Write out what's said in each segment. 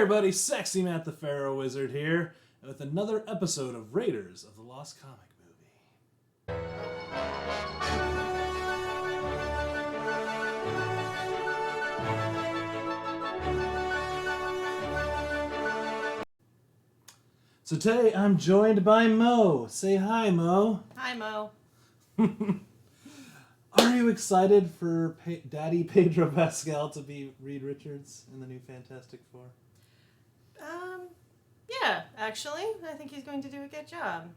everybody, Sexy Matt the Pharaoh Wizard here, with another episode of Raiders of the Lost Comic Movie. So today I'm joined by Mo. Say hi, Mo. Hi, Mo. Are you excited for Daddy Pedro Pascal to be Reed Richards in the new Fantastic Four? Yeah, actually, I think he's going to do a good job.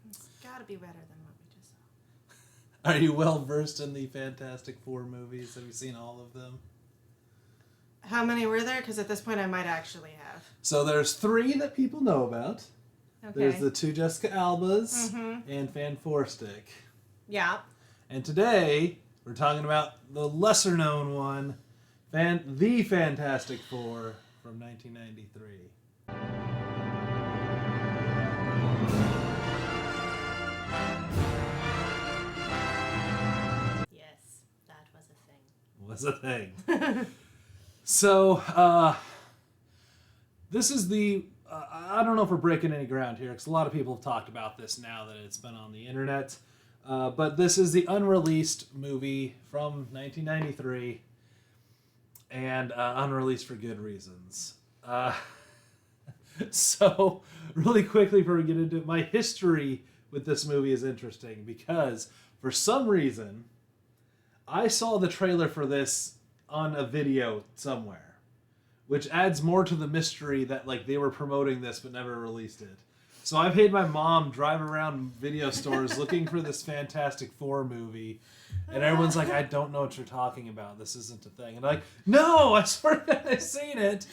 It's got to be better than what we just saw. Are you well versed in the Fantastic Four movies? Have you seen all of them? How many were there? Because at this point I might actually have. So there's 3 that people know about. Okay. There's the 2 Jessica Albas and Fantasic. Yeah. And today we're talking about the lesser known one, the Fantastic Four from 1993. Yes, that was a thing. Was a thing. So, this is the... I don't know if we're breaking any ground here, because a lot of people have talked about this now that it's been on the internet. But this is the Unreleased movie from 1993, and unreleased for good reasons. So, really quickly before we get into it, my history with this movie is interesting, because for some reason, I saw the trailer for this on a video somewhere, which adds more to the mystery that like they were promoting this but never released it. So I've had my mom drive around video stores looking for this Fantastic Four movie, and everyone's like, I don't know what you're talking about. This isn't a thing. And I'm like, no, I swear to God, I've seen it.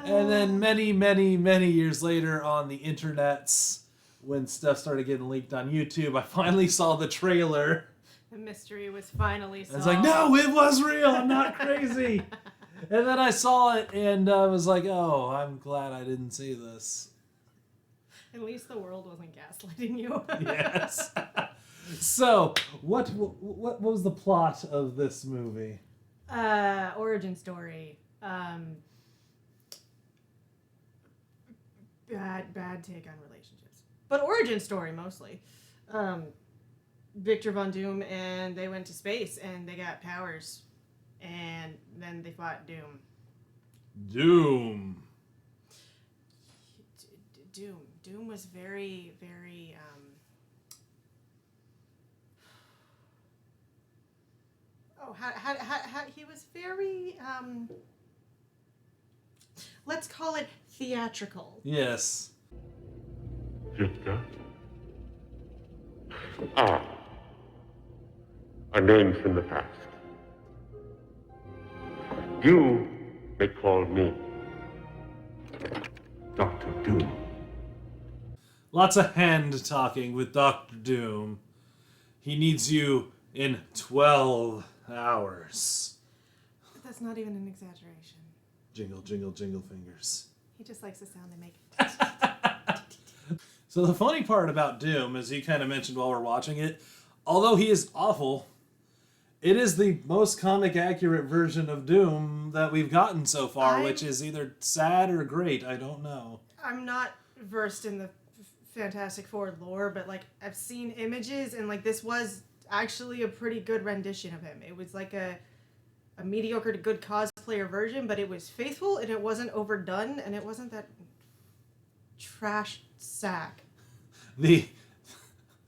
And then many, many, many years later on the internets, when stuff started getting leaked on YouTube, I finally saw the trailer. The mystery was finally solved. I was like, no, it was real. I'm not crazy. And then I saw it, and I was like, oh, I'm glad I didn't see this. At least the world wasn't gaslighting you. Yes. So, what was the plot of this movie? Origin story. Bad take on relationships. But origin story, mostly. Victor Von Doom, and they went to space, and they got powers. And then they fought Doom. Doom. Doom was very, very, how he was very, let's call it theatrical. Yes. Victor? A name from the past. You may call me Dr. Doom. Lots of hand talking with Dr. Doom. He needs you in 12 hours. But that's not even an exaggeration. Jingle, jingle, jingle fingers. He just likes the sound they make. So the funny part about Doom, as you kind of mentioned while we're watching it, although he is awful, it is the most comic accurate version of Doom that we've gotten so far, which is either sad or great. I don't know. I'm not versed in the Fantastic Four lore, but like I've seen images, and like this was actually a pretty good rendition of him. It was like a mediocre to good cosplayer version, but it was faithful, and it wasn't overdone, and it wasn't that trash sack. The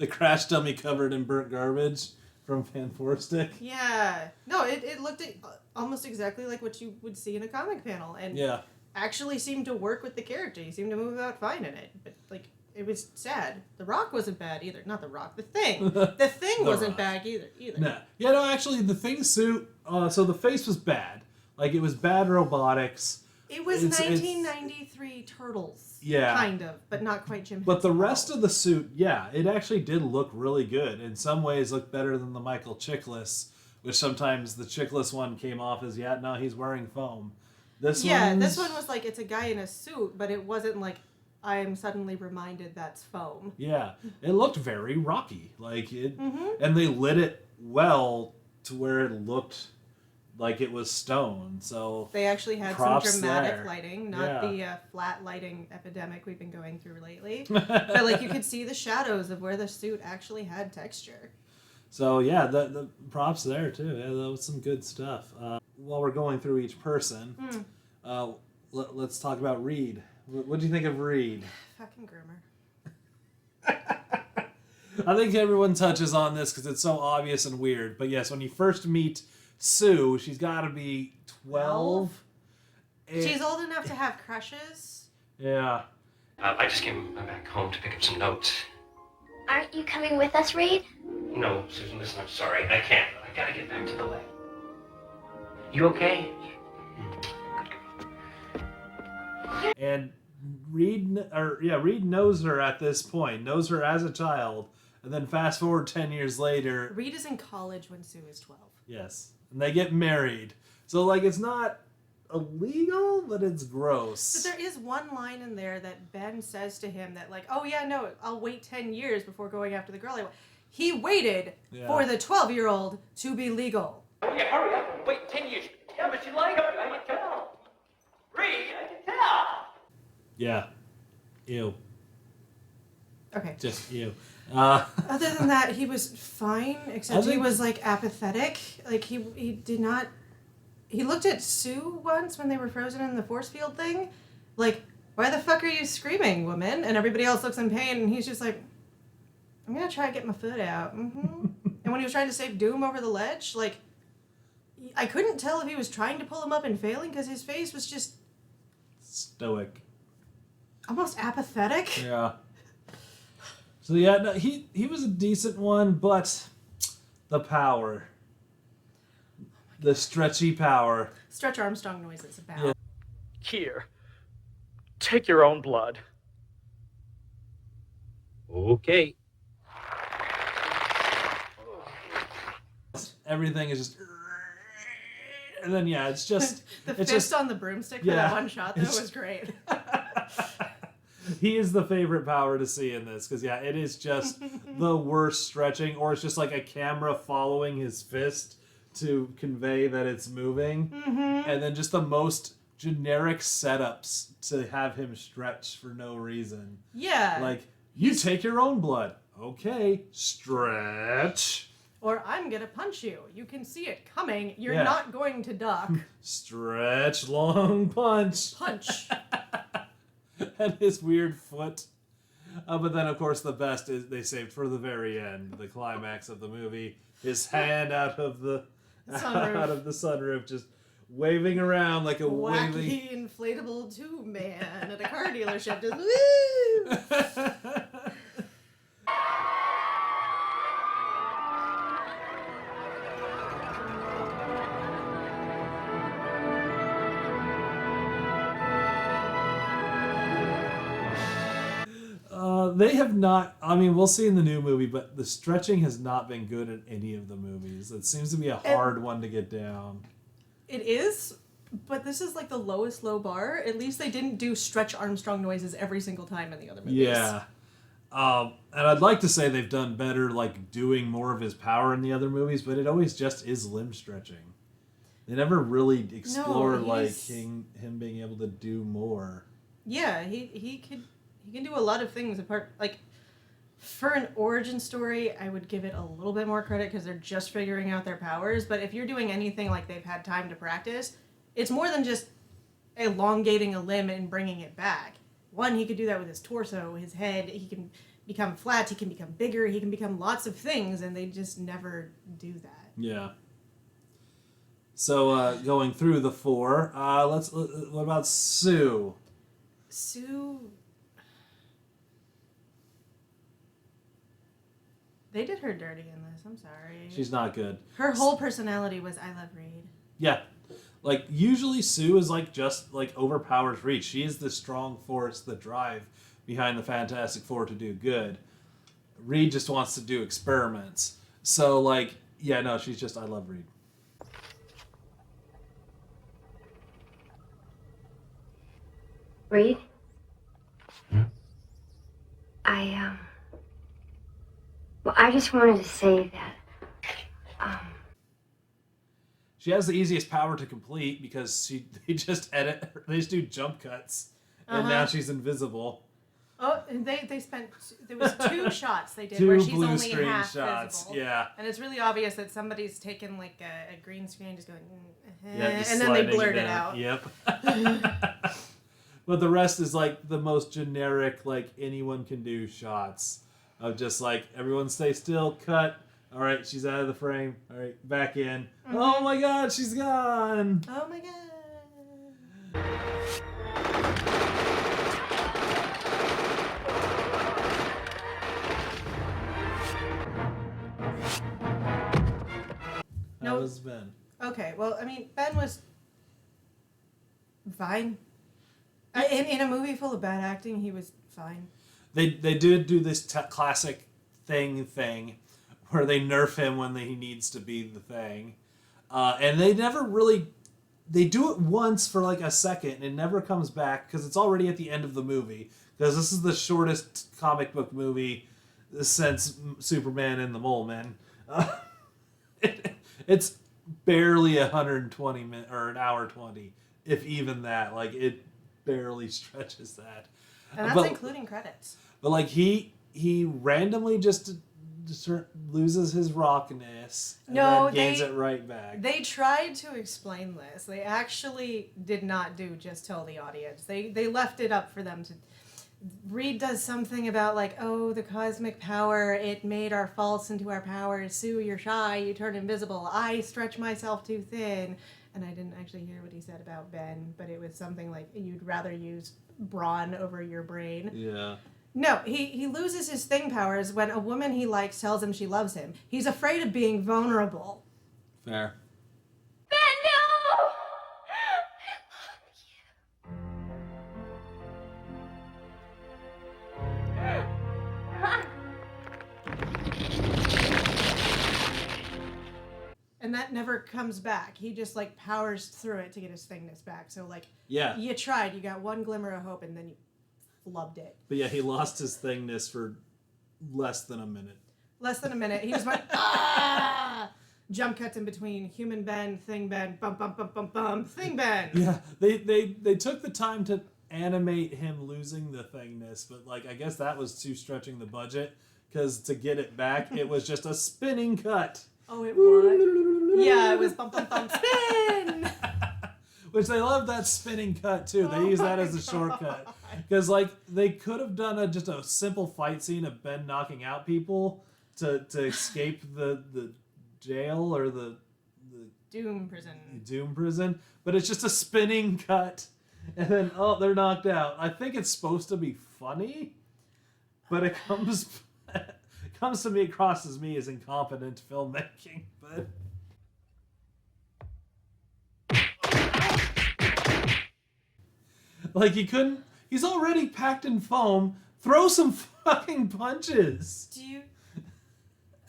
crash dummy covered in burnt garbage from Fantasic. Yeah. No, it looked almost exactly like what you would see in a comic panel, and actually seemed to work with the character. He seemed to move out fine in it, but like it was sad. The Rock wasn't bad either. Not the Rock. The Thing. The Thing wasn't bad either. No. Yeah. No. Actually, the Thing suit. So the face was bad. Like it was bad robotics. It was 1993 Turtles. Yeah. Kind of, but not quite Jim Henson. But the rest of the suit, yeah, it actually did look really good. In some ways, looked better than the Michael Chiklis, which sometimes the Chiklis one came off as, no, he's wearing foam. This one was like it's a guy in a suit, but it wasn't like I am suddenly reminded that's foam. Yeah, it looked very Rocky, like it, and they lit it well to where it looked like it was stone. So They actually had some props dramatic there. lighting, not Yeah. the flat lighting epidemic we've been going through lately. But like you could see the shadows of where the suit actually had texture. So yeah, the props there too. Yeah, that was some good stuff. While we're going through each person, let's talk about Reed. What do you think of Reed? Fucking groomer. I think everyone touches on this because it's so obvious and weird. But yes, when you first meet Sue, she's got to be 12. She's old enough to have crushes. Yeah. I just came back home to pick up some notes. Aren't you coming with us, Reed? No, Susan, listen, I'm sorry. I can't. I gotta get back to the lab. You okay? And Reed knows her at this point, knows her as a child, and then fast forward 10 years later. Reed is in college when Sue is 12. Yes, and they get married. So like, it's not illegal, but it's gross. But there is one line in there that Ben says to him that like, oh yeah, no, I'll wait 10 years before going after the girl I want. He waited for the 12-year-old to be legal. Oh, yeah, hurry up. Wait 10 years. Yeah, but you like her. I can tell. Reed, I can tell. Yeah. Ew. Okay. Just ew. Other than that, he was fine, except he was like apathetic. Like he did not. He looked at Sue once when they were frozen in the force field thing, like, why the fuck are you screaming, woman? And everybody else looks in pain, and he's just like, I'm gonna try to get my foot out. And when he was trying to save Doom over the ledge, like, I couldn't tell if he was trying to pull him up and failing because his face was just stoic. Almost apathetic. Yeah. So yeah, no, he was a decent one, but the power, the stretchy power. Stretch Armstrong noises about. Yeah. Here, take your own blood. Okay. Everything is just, and then yeah, it's just The it's fist just, on the broomstick for that one shot though was great. He is the favorite power to see in this because yeah, it is just the worst stretching, or it's just like a camera following his fist to convey that it's moving, and then just the most generic setups to have him stretch for no reason. Yeah. Like, you take your own blood. Okay, stretch. Or I'm gonna punch you. You can see it coming. You're Yeah. not going to duck. Stretch, long punch. Punch. And his weird foot. But then, of course, the best is they saved for the very end, the climax of the movie. His hand out of the sunroof, just waving around like a waving. Wacky inflatable tube man at a car dealership. Just woo! They have not. I mean, we'll see in the new movie, but the stretching has not been good in any of the movies. It seems to be a hard one to get down. It is, but this is like the lowest low bar. At least they didn't do Stretch Armstrong noises every single time in the other movies. Yeah. And I'd like to say they've done better, like, doing more of his power in the other movies, but it always just is limb stretching. They never really explore, him being able to do more. Yeah, he can do a lot of things apart. Like, for an origin story, I would give it a little bit more credit because they're just figuring out their powers. But if you're doing anything like they've had time to practice, it's more than just elongating a limb and bringing it back. One, he could do that with his torso, his head. He can become flat. He can become bigger. He can become lots of things, and they just never do that. Yeah. So going through the four, what about Sue? Sue. They did her dirty in this. I'm sorry. She's not good. Her whole personality was I love Reed. Yeah. Like, usually Sue is like just like overpowers Reed. She is the strong force, the drive behind the Fantastic Four to do good. Reed just wants to do experiments. So like, yeah, no, she's just I love Reed. Reed? Well, I just wanted to say that, She has the easiest power to complete because they just do jump cuts, and now she's invisible. Oh, and they spent, there was 2 shots they did Two where she's blue only screen half shots, visible. yeah. And it's really obvious that somebody's taken like a green screen, just going, Yeah, just and then they sliding blurred it down. out. Yep. But the rest is like the most generic, like anyone can do shots of just like everyone stay still, cut. All right, she's out of the frame. All right, back in. Oh my God, she's gone. Oh my God. That was Ben. Okay, well, I mean, Ben was fine. In a movie full of bad acting, he was fine. They did do this classic thing where they nerf him when he needs to be the thing, and they never really. They do it once for like a second and it never comes back because it's already at the end of the movie. Because this is the shortest comic book movie since Superman and the Mole Men. It's barely 120 minutes or an hour 20, if even that. Like it barely stretches that. And that's including credits. But like he randomly just loses his rockness and then gains it right back. They tried to explain this. They actually did not tell the audience. They left it up for them to. Reed does something about like, oh, the cosmic power, it made our faults into our powers. Sue, you're shy, you turn invisible. I stretch myself too thin. And I didn't actually hear what he said about Ben, but it was something like, you'd rather use brawn over your brain. Yeah. No, he loses his thing powers when a woman he likes tells him she loves him. He's afraid of being vulnerable. Fair. Ben, no! And that never comes back. He just like powers through it to get his thingness back. So like, yeah, you tried, you got one glimmer of hope, and then you flubbed it. But yeah, he lost his thingness for less than a minute. Less than a minute. He just went, ah! Jump cuts in between human Ben, thing Ben, bum bum bum bum bum, thing Ben. Yeah, they took the time to animate him losing the thingness, but like I guess that was too stretching the budget because to get it back, it was just a spinning cut. Oh, it was. Yeah, it was bum bum bum spin. Which they love that spinning cut too. They use that as a shortcut because like they could have done just a simple fight scene of Ben knocking out people to escape the jail or the Doom prison, but it's just a spinning cut, and then they're knocked out. I think it's supposed to be funny, but it comes to me across as me as incompetent filmmaking, but. Like he's already packed in foam. Throw some fucking punches.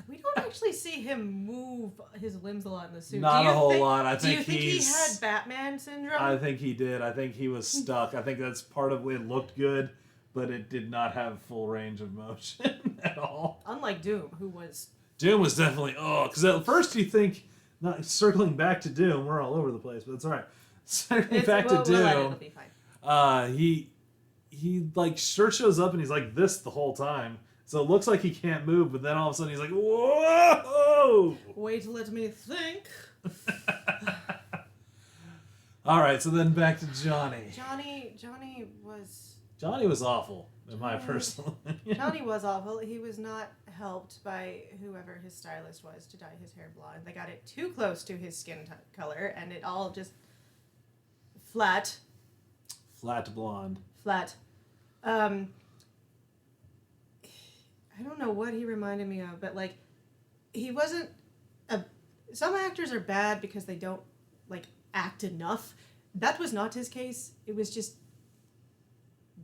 We don't actually see him move his limbs a lot in the suit. Not a whole lot. I do think you think he had Batman syndrome? I think he did. I think he was stuck. I think that's part of it. Looked good, but it did not have full range of motion at all. Unlike Doom, who was... Doom was definitely, because at first you think, not circling back to Doom, we're all over the place, but it's all right. Circling back to Doom, it'll be fine. he like sure shows up and he's like this the whole time. So it looks like he can't move, but then all of a sudden he's like, whoa! Wait, let me think. All right, so then back to Johnny. Johnny was awful, in my personal opinion. Johnny was awful. He was not helped by whoever his stylist was to dye his hair blonde. They got it too close to his skin color, and it all just flat. Flat blonde. Flat. I don't know what he reminded me of, but like, he wasn't some actors are bad because they don't like act enough. That was not his case. It was just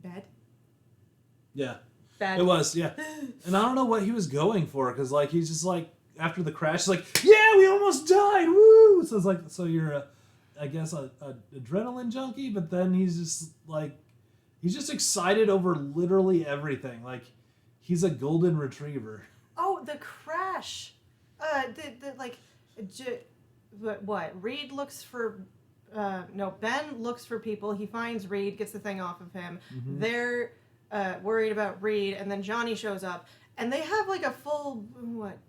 bad. Yeah. Bad. It was, yeah. And I don't know what he was going for, because like he's just like after the crash, he's like, yeah, we almost died, woo! So it's like, so you're I guess a adrenaline junkie, but then he's just excited over literally everything. Like he's a golden retriever. Oh, the crash. but what? Reed looks for. No, Ben looks for people. He finds Reed, gets the thing off of him. They're worried about Reed, and then Johnny shows up. And they have like a full,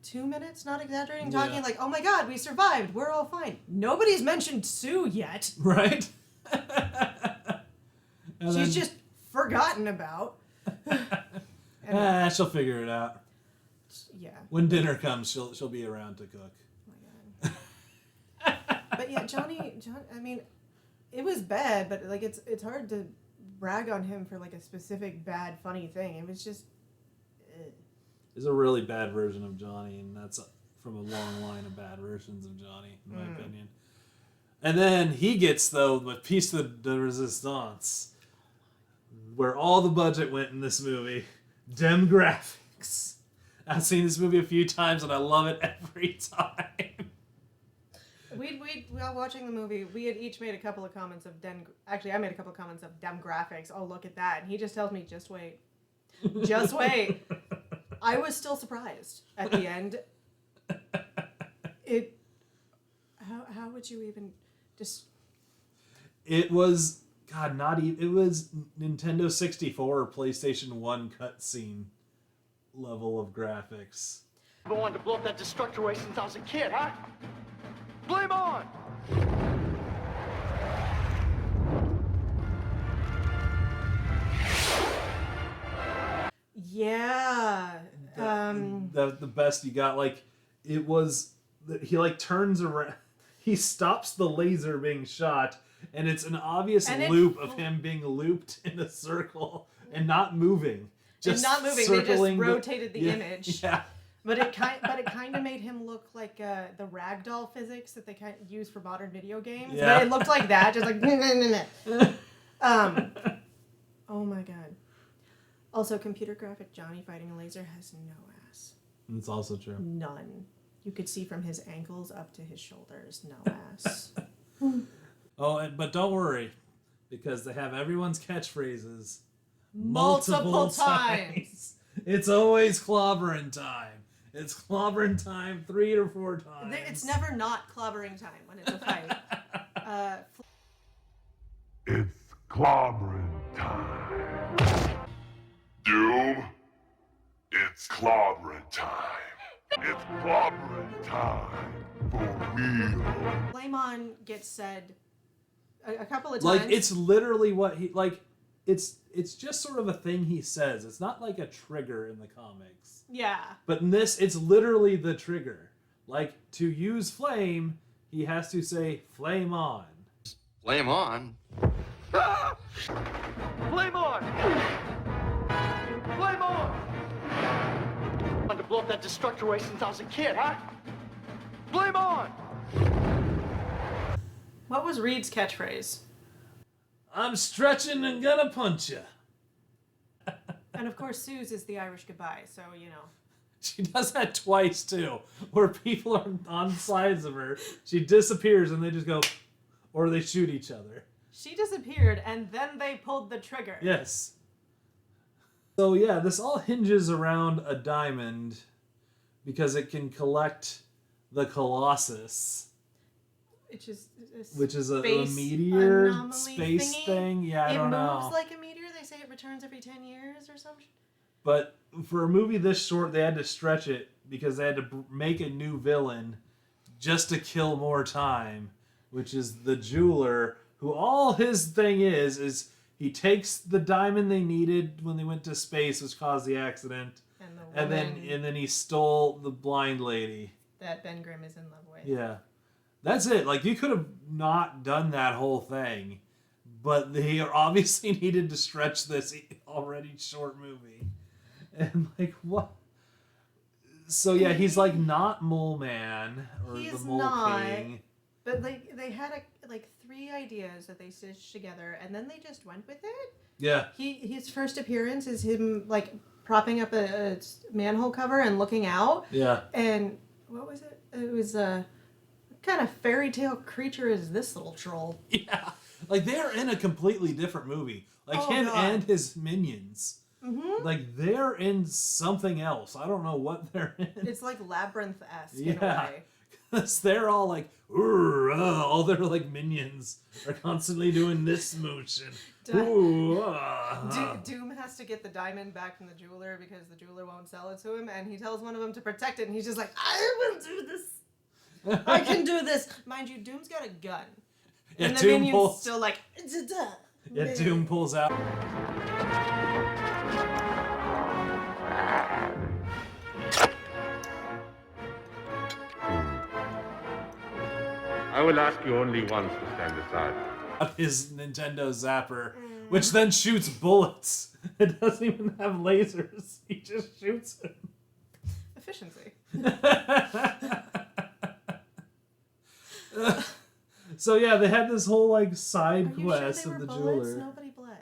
2 minutes, not exaggerating, talking like, oh my god, we survived, we're all fine. Nobody's mentioned Sue yet. Right? She's just forgotten about. She'll figure it out. Yeah. When dinner comes, she'll be around to cook. Oh my god. But yeah, Johnny, I mean, it was bad, but like it's hard to brag on him for like a specific bad, funny thing. It was just... There's a really bad version of Johnny, and that's from a long line of bad versions of Johnny, in my opinion. And then he gets, though, the piece de resistance, where all the budget went in this movie. Dem graphics. I've seen this movie a few times, and I love it every time. While watching the movie, we had each made a couple of comments of Actually, I made a couple of comments of Dem graphics. Oh, look at that. And he just tells me, just wait. Just wait. I was still surprised at the end. How would you even just... It was, God, it was Nintendo 64 or PlayStation 1 cutscene level of graphics. I've been wanting to blow up that destructor way since I was a kid, huh? Blame on! Yeah. The best you got, like, it was, he like turns around, he stops the laser being shot, and it's an obvious loop of him being looped in a circle and not moving. Just not moving. They just rotated the image. Yeah. But it kind of made him look like the ragdoll physics that they kind of use for modern video games. Yeah. But it looked like that, just like oh my god. Also, computer graphic Johnny fighting a laser has no ass. It's also true. None. You could see from his ankles up to his shoulders, no ass. But don't worry, because they have everyone's catchphrases Multiple times. It's always clobbering time. It's clobbering time 3 or 4 times. It's never not clobbering time when it's a fight. It's clobbering time. Doom, it's clobbering time. It's clobbering time for real. Flamon gets said a couple of times. Like, it's literally what he, like, it's just sort of a thing he says. It's not like a trigger in the comics. Yeah. But in this, it's literally the trigger. Like, to use flame, he has to say, flame on. Flame on? Ah! Flame on! Flame on! I wanted to blow up that destructor way since I was a kid, huh? Flame on! What was Reed's catchphrase? I'm stretching and gonna punch ya. And of course, Sue's is the Irish goodbye, so, you know. She does that twice, too, where people are on sides of her. She disappears and they just go, or they shoot each other. She disappeared, and then they pulled the trigger. Yes. So, yeah, this all hinges around a diamond because it can collect the Colossus. Which is a meteor space thing. Yeah, I don't know. It moves like a meteor. They say it returns every 10 years or something. But for a movie this short, they had to stretch it because they had to make a new villain just to kill more time, which is the jeweler, who all his thing is he takes the diamond they needed when they went to space, which caused the accident, and then he stole the blind lady that Ben Grimm is in love with. Yeah. That's it. Like, you could have not done that whole thing, but they obviously needed to stretch this already short movie. And, like, what? So, yeah, he's, like, not Mole Man or the Mole King. But, like, they had, 3 ideas that they stitched together, and then they just went with it. Yeah. His first appearance is him, like, propping up a manhole cover and looking out. Yeah. And what was it? It was what kind of fairy tale creature is this little troll? Yeah. Like, they're in a completely different movie. Like, him and his minions. Mm-hmm. Like, they're in something else. I don't know what they're in. It's like Labyrinth-esque in a way. So they're all like, "Ooh, all their like minions are constantly doing this motion. Ooh, Doom has to get the diamond back from the jeweler because the jeweler won't sell it to him, and he tells one of them to protect it, and he's just like, I will do this. I can do this. Mind you, Doom's got a gun. Yeah, And the Doom minion's pulls. still like, Yeah, Doom pulls out. I will ask you only once to stand aside. His Nintendo Zapper, which then shoots bullets. It doesn't even have lasers. He just shoots him. efficiency. So yeah, they had this whole like Are side you quest sure of they the were bullets? jeweler. Nobody bled.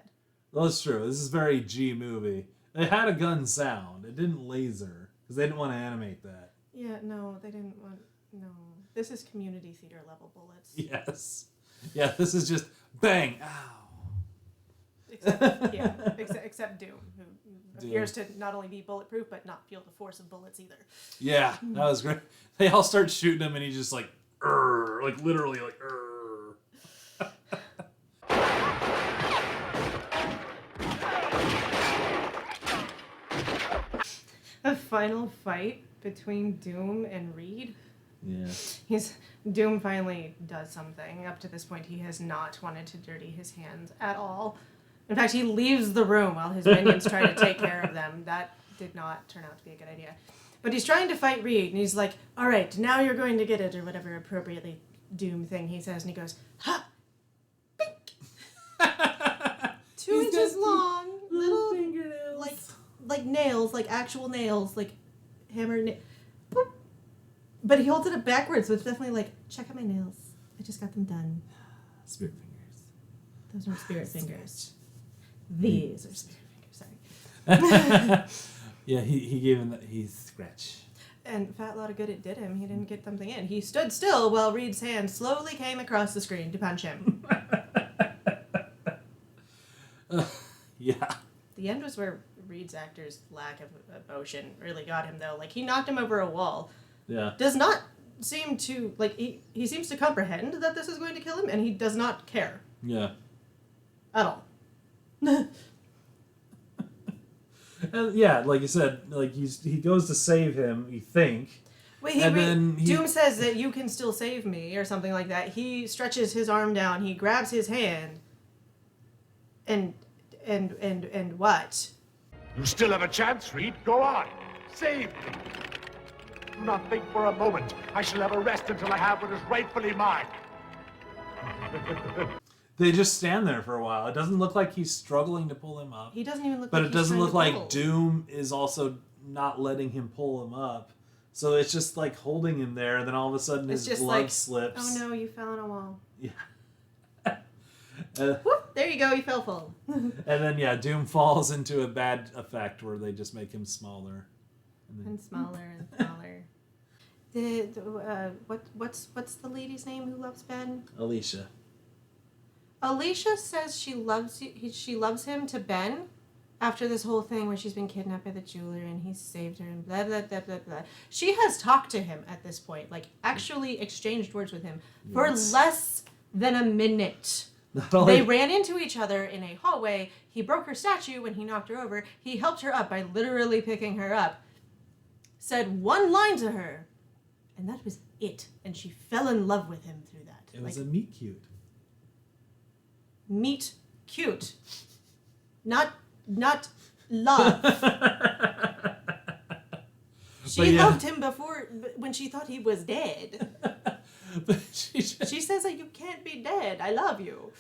Well, that's true. This is very G movie. It had a gun sound. It didn't laser because they didn't want to animate that. Yeah, no, they didn't want. No, this is community theater level bullets. Yes. Yeah, this is just bang, ow. Except Doom, who appears to not only be bulletproof but not feel the force of bullets either. Yeah, that was great. They all start shooting him, and he just like, like literally like, The final fight between Doom and Reed. Yeah. Doom finally does something. Up to this point, he has not wanted to dirty his hands at all. In fact, he leaves the room while his minions try to take care of them. That did not turn out to be a good idea. But he's trying to fight Reed, and he's like, all right, now you're going to get it, or whatever appropriately Doom thing he says, and he goes, ha! Bink! 2 inches long, little fingernails. like nails, like actual nails, like hammered boop. But he holds it up backwards, so it's definitely like, check out my nails. I just got them done. Spirit fingers. Those are spirit fingers. These are spirit fingers, sorry. Yeah, he gave him that. He scratch. And fat lot of good it did him. He didn't get something in. He stood still while Reed's hand slowly came across the screen to punch him. Yeah. The end was where Reed's actor's lack of emotion really got him, though. Like, he knocked him over a wall. Yeah. Does not seem to, like, he seems to comprehend that this is going to kill him, and he does not care. Yeah. At all. And yeah, like you said, like he goes to save him. You think. Wait, Doom says that you can still save me, or something like that. He stretches his arm down. He grabs his hand. And what? You still have a chance, Reed. Go on. Save me. Do not think for a moment I shall ever rest until I have what is rightfully mine. They just stand there for a while. It doesn't look like he's struggling to pull him up. He doesn't even look But like it he's doesn't trying look to like pull. Doom is also not letting him pull him up. So it's just like holding him there, and then all of a sudden It's his just glove like, slips. oh no, you fell on a wall. Yeah. Whoop, there you go, you fell full. And then yeah, Doom falls into a bad effect where they just make him smaller. And smaller and smaller. What's the lady's name who loves Ben? Alicia. Alicia says she loves him to Ben after this whole thing where she's been kidnapped by the jeweler and he saved her and blah blah blah blah blah. She has talked to him at this point, like actually exchanged words with him for less than a minute. They ran into each other in a hallway. He broke her statue when he knocked her over. He helped her up by literally picking her up. Said one line to her, and that was it. And she fell in love with him through that. It was a meet cute. Meet cute. Not love. She loved him before when she thought he was dead. But she says that you can't be dead. I love you.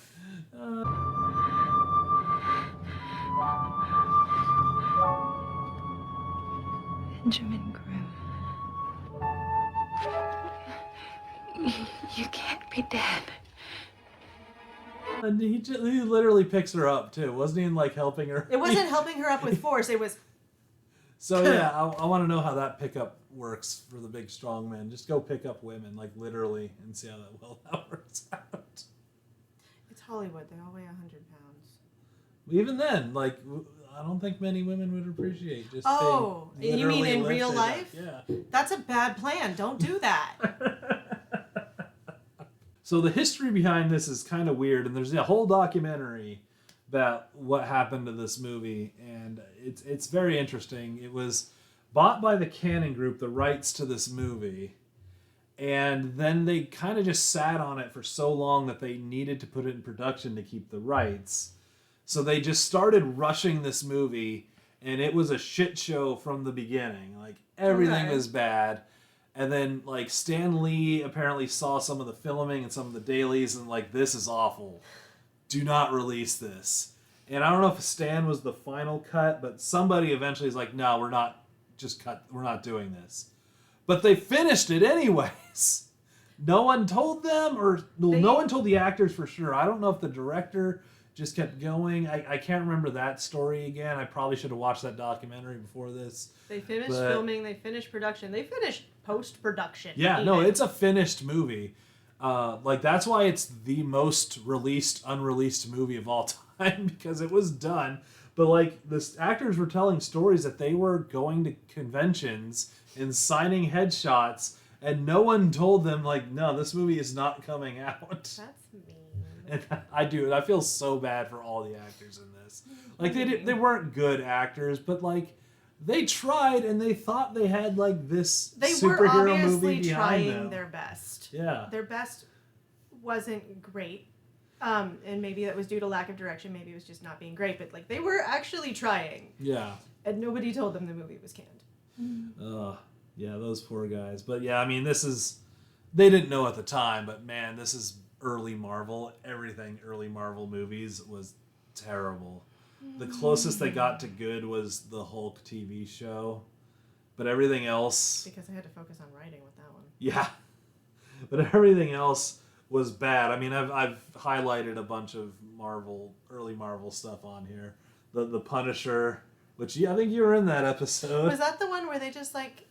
Benjamin Grimm. You can't be dead. And he literally picks her up too, wasn't he? Like helping her. It wasn't helping her up with force. It was. So yeah, I want to know how that pickup works for the big strong man. Just go pick up women, like literally, and see how that works out. It's Hollywood. They all weigh 100 pounds. Even then, like I don't think many women would appreciate just. Oh, being you mean literally in real lifted up. life? Yeah. That's a bad plan. Don't do that. So the history behind this is kind of weird, and there's a whole documentary about what happened to this movie, and it's very interesting. It was bought by the Cannon Group, the rights to this movie, and then they kind of just sat on it for so long that they needed to put it in production to keep the rights. So they just started rushing this movie, and it was a shit show from the beginning. Like, everything was bad. And then, like, Stan Lee apparently saw some of the filming and some of the dailies and, like, this is awful. Do not release this. And I don't know if Stan was the final cut, but somebody eventually is like, no, we're not doing this. But they finished it anyways. No one told them, no one told the actors for sure. I don't know if the director just kept going. I can't remember that story again. I probably should have watched that documentary before this. They finished filming, they finished production, they finished post-production. Yeah, even. no, it's a finished movie. That's why it's the most unreleased movie of all time, because it was done. But, like, the actors were telling stories that they were going to conventions and signing headshots, and no one told them, like, no, this movie is not coming out. That's mean. And I feel so bad for all the actors in this. Like, they weren't good actors, but, like, they tried, and they thought they had, like, this superhero movie behind them. They were obviously trying their best. Yeah. Their best wasn't great. And maybe that was due to lack of direction. Maybe it was just not being great. But, like, they were actually trying. Yeah. And nobody told them the movie was canned. Yeah, those poor guys. But, yeah, I mean, they didn't know at the time, but, man, this is early Marvel. Everything early Marvel movies was terrible. The closest they got to good was the Hulk TV show. But everything else... Because I had to focus on writing with that one. Yeah. But everything else was bad. I mean, I've highlighted a bunch of early Marvel stuff on here. The Punisher, which I think you were in that episode. Was that the one where they just, like,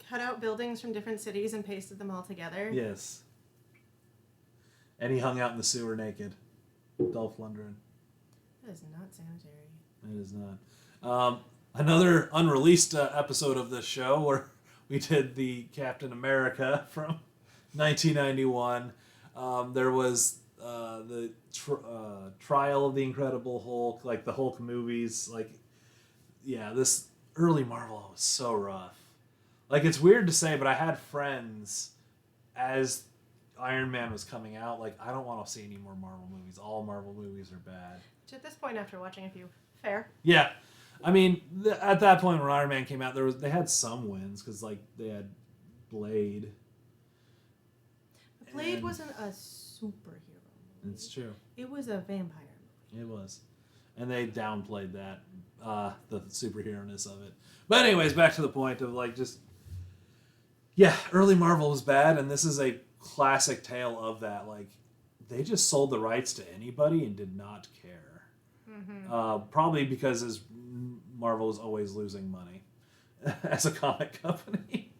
cut out buildings from different cities and pasted them all together? Yes. And he hung out in the sewer naked. Dolph Lundgren. That is not sanitary. It is not. Another unreleased episode of this show where we did the Captain America from 1991. There was the Trial of the Incredible Hulk, like the Hulk movies. Like, yeah, this early Marvel was so rough. Like, it's weird to say, but I had friends as Iron Man was coming out. Like, I don't want to see any more Marvel movies. All Marvel movies are bad. Which at this point, after watching a few, fair. Yeah. I mean, at that point when Iron Man came out, they had some wins, because, like, they had Blade. Blade wasn't a superhero movie. It's true. It was a vampire movie. It was. And they downplayed that, the superhero-ness of it. But anyways, back to the point of, like, just... Yeah, early Marvel was bad, and this is a classic tale of that. Like, they just sold the rights to anybody and did not care. Mm-hmm. Probably because Marvel is always losing money as a comic company.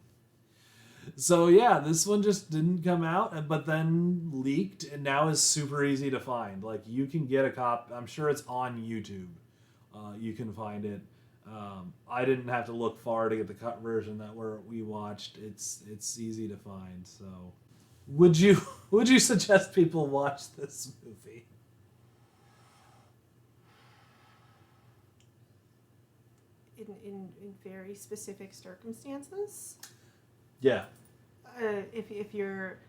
So yeah, this one just didn't come out, but then leaked, and now is super easy to find. Like, you can get a copy. I'm sure it's on YouTube. You can find it. I didn't have to look far to get the cut version that we watched. It's easy to find. So, would you suggest people watch this movie? In very specific circumstances. Yeah. If you're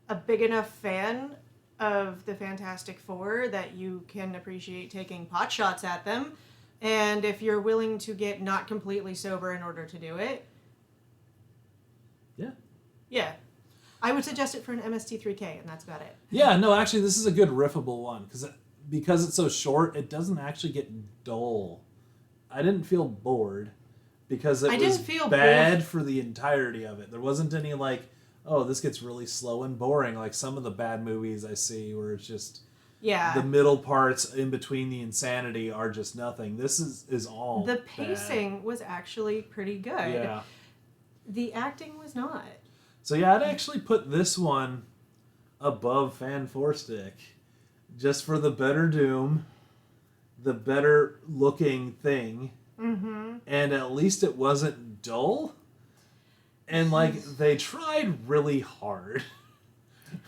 a big enough fan of the Fantastic Four that you can appreciate taking pot shots at them, and if you're willing to get not completely sober in order to do it. Yeah. Yeah. I would suggest it for an MST3K, and that's about it. Yeah, no, actually, this is a good riffable one, because it's so short, it doesn't actually get dull. I didn't feel bored, because it was bad for the entirety of it. There wasn't any, like, oh, this gets really slow and boring, like some of the bad movies I see where it's just... Yeah. The middle parts in between the insanity are just nothing. This is all The pacing was actually pretty good. Yeah. The acting was not. So yeah, I'd actually put this one above Fan Four Stick, just for the better Doom, the better looking thing, and at least it wasn't dull. And like, they tried really hard.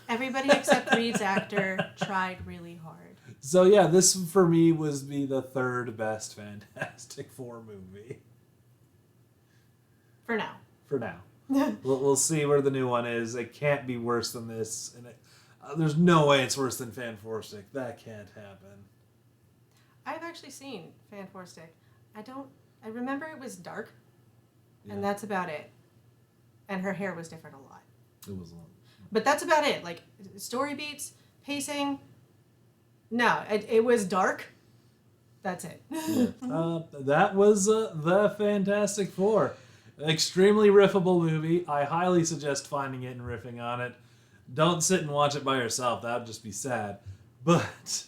Everybody except Reed's actor tried really hard. So yeah, this for me was the third best Fantastic Four movie. For now. For now. We'll see where the new one is. It can't be worse than this. And there's no way it's worse than Fantasic. That can't happen. I've actually seen Fantasic. I remember it was dark. Yeah. And that's about it. And her hair was different a lot. It was long. But that's about it. Like, story beats, pacing. No, it was dark. That's it. Yeah. That was the Fantastic Four. Extremely riffable movie. I highly suggest finding it and riffing on it. Don't sit and watch it by yourself. That would just be sad. But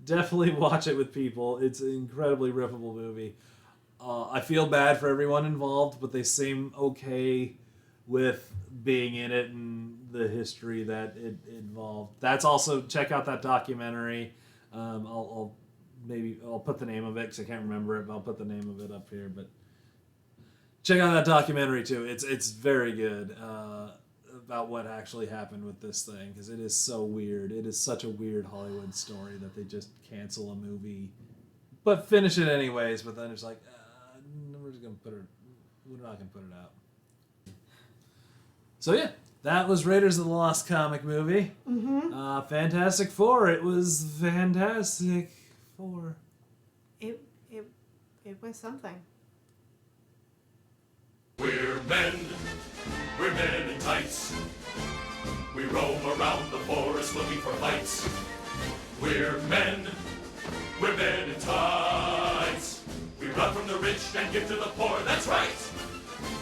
definitely watch it with people. It's an incredibly riffable movie. I feel bad for everyone involved, but they seem okay with being in it and the history that it involved. That's also, check out that documentary. I'll put the name of it because I can't remember it, but I'll put the name of it up here. But check out that documentary too. It's very good about what actually happened with this thing, because it is so weird. It is such a weird Hollywood story that they just cancel a movie, but finish it anyways. But then it's like, we're not gonna put it out. So yeah, that was Raiders of the Lost comic movie. Mm-hmm. Fantastic Four. It was Fantastic Four. It was something. We're men in tights. We roam around the forest looking for fights. We're men in tights. We run from the rich and give to the poor, that's right.